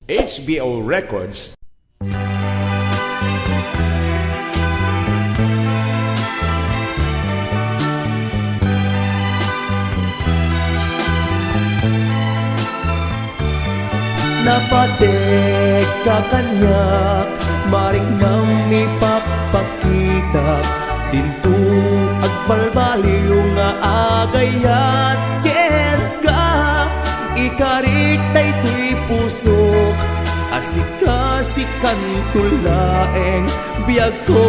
HBO Records. Napatek ka kanyak, maring nang ipapakita dinto agbalbaliw nga agayat ken ka ikarit tay tuy pusok asika-sikan tulaeng biyag ko.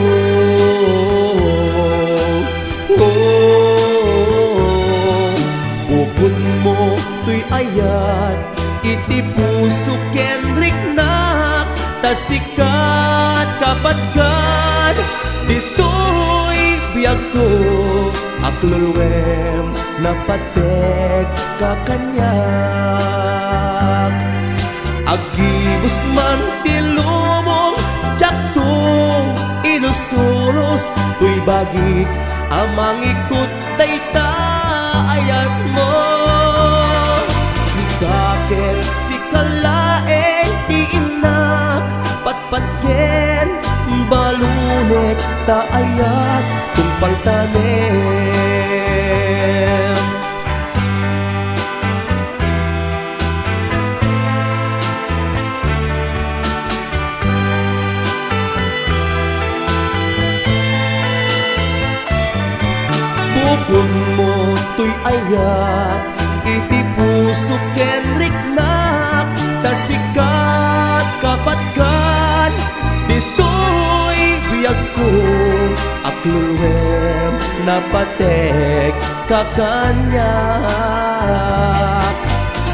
Bukod mo tuy ayat iti puso ken riknak tasikat kapatkan ditoy biyag ko aklulwem napatek kakanyak agibus man tilumong jakto inusuros tuy bagik amang ikot tayta ayat mo bakit si kalaeng tiinak patpatgen balunek taayat tungpal tanem bukod mo tuy ayat iti puso ken riknak tasikat kapatkan ditoy biyag ko aklulwem napatek kakanyak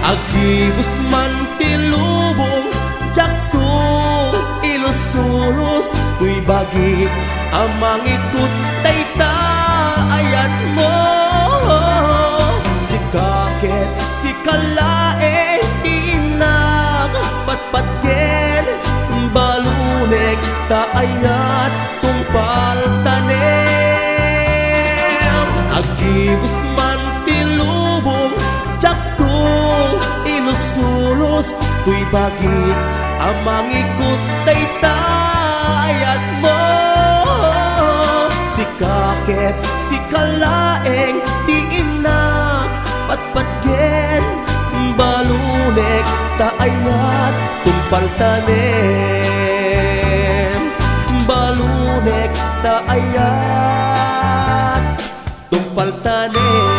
agibus man tilubong jakto ilusulos tuy bagik amang ikot tayta ayat mo kakit si kalaeng tiinak patpatgen balunek taayat tungpal tanem agibus man tilubong jakto inusulos tuy bagit amang ikot tayta ayat mo si kakit si kalaeng tiinak patpatgen balunek taayat tungpal tanem balunek taayat tungpal tanem.